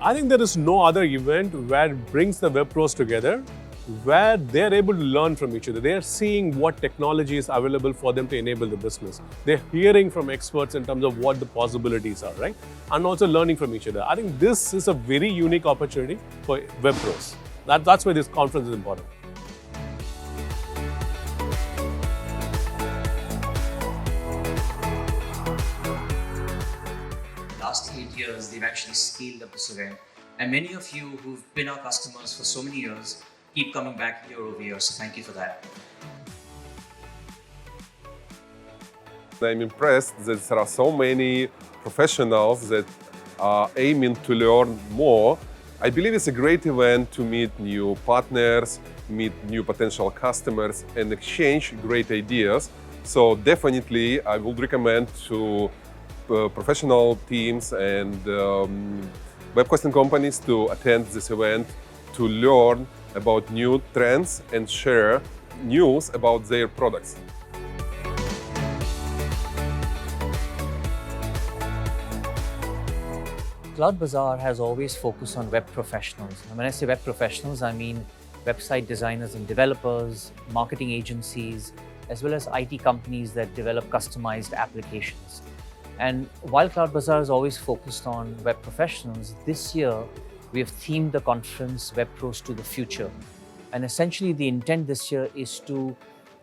I think there is no other event where it brings the web pros together, where they're able to learn from each other. They're seeing what technology is available for them to enable the business. They're hearing from experts in terms of what the possibilities are, right? And also learning from each other. I think this is a very unique opportunity for web pros. That's why this conference is important. Last 8 years, they've actually scaled up this event. And many of you who've been our customers for so many years keep coming back year over year. So thank you for that. I'm impressed that there are so many professionals that are aiming to learn more. I believe it's a great event to meet new partners, meet new potential customers, and exchange great ideas. So definitely, I would recommend to professional teams and web hosting companies to attend this event to learn about new trends and share news about their products. Cloud Bazaar has always focused on web professionals. And when I say web professionals, I mean website designers and developers, marketing agencies, as well as IT companies that develop customized applications. And while Cloud Bazaar is always focused on web professionals, this year we have themed the conference Web Pros to the Future. And essentially the intent this year is to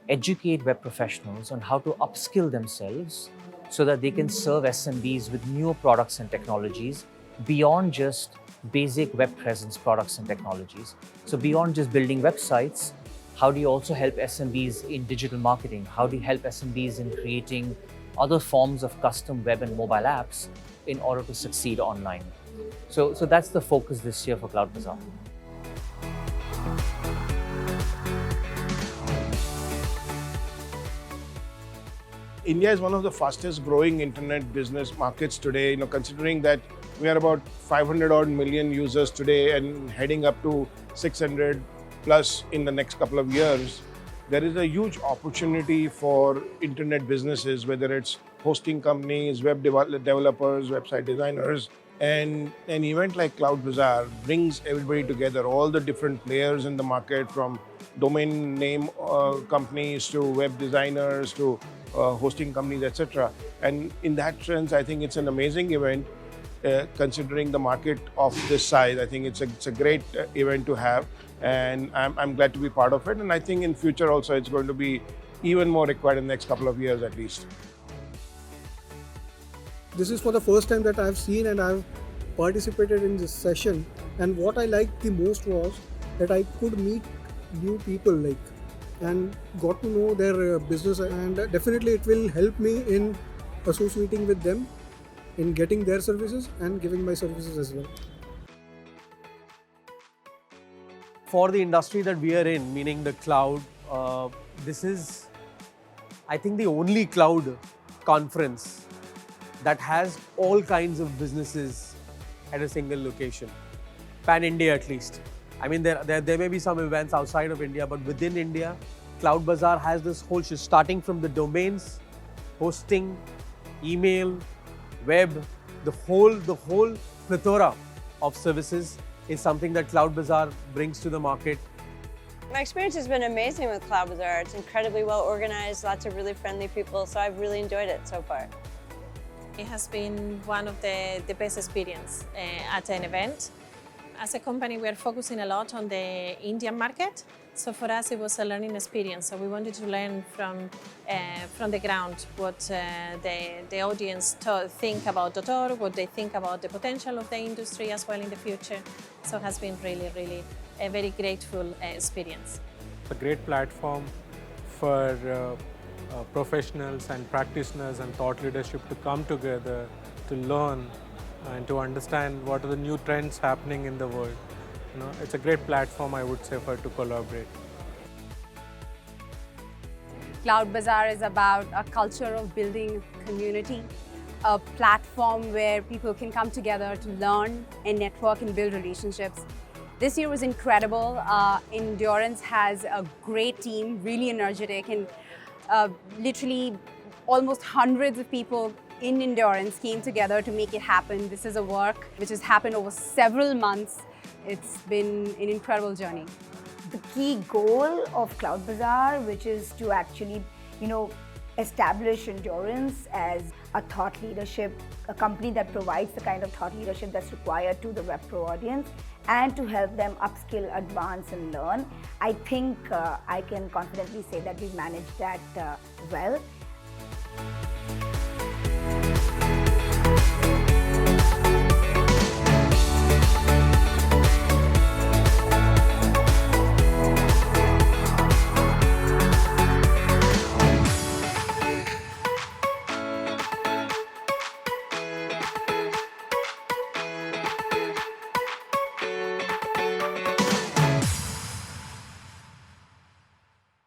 educate web professionals on how to upskill themselves so that they can serve SMBs with newer products and technologies beyond just basic web presence products and technologies. So beyond just building websites, how do you also help SMBs in digital marketing? How do you help SMBs in creating other forms of custom web and mobile apps in order to succeed online? So that's the focus this year for Cloud Bazaar. India is one of the fastest growing internet business markets today, considering that we are about 500 odd million users today and heading up to 600 plus in the next couple of years. There is a huge opportunity for internet businesses, whether it's hosting companies, web developers, website designers. And an event like Cloud Bazaar brings everybody together, all the different players in the market, from domain name companies to web designers to hosting companies, etc. And in that sense, I think it's an amazing event considering the market of this size. I think it's a great event to have, and I'm glad to be part of it. And I think in future also it's going to be even more required in the next couple of years at least. This is for the first time that I've seen and I've participated in this session. And what I liked the most was that I could meet new people and got to know their business, and definitely it will help me in associating with them, in getting their services and giving my services as well. For the industry that we are in, meaning the cloud, this is, I think, the only cloud conference that has all kinds of businesses at a single location, pan-India at least. I mean, there may be some events outside of India, but within India, Cloud Bazaar has this whole shift, starting from the domains, hosting, email, web, the whole plethora of services is something that Cloud Bazaar brings to the market. My experience has been amazing with Cloud Bazaar. It's incredibly well organized, lots of really friendly people, so I've really enjoyed it so far. It has been one of the best experience at an event. As a company, we are focusing a lot on the Indian market. So for us, it was a learning experience. So we wanted to learn from the ground what the audience think about .org, what they think about the potential of the industry as well in the future. So it has been really, really a very grateful experience. A great platform for professionals and practitioners and thought leadership to come together to learn and to understand what are the new trends happening in the world. It's a great platform, I would say, to collaborate. Cloud Bazaar is about a culture of building community, a platform where people can come together to learn and network and build relationships. This year was incredible. Endurance has a great team, really energetic, and literally almost hundreds of people in Endurance came together to make it happen. This is a work which has happened over several months. It's been an incredible journey. The key goal of Cloud Bazaar, which is to actually, establish Endurance as a thought leadership, a company that provides the kind of thought leadership that's required to the Web Pro audience, and to help them upskill, advance, and learn. I think I can confidently say that we've managed that well.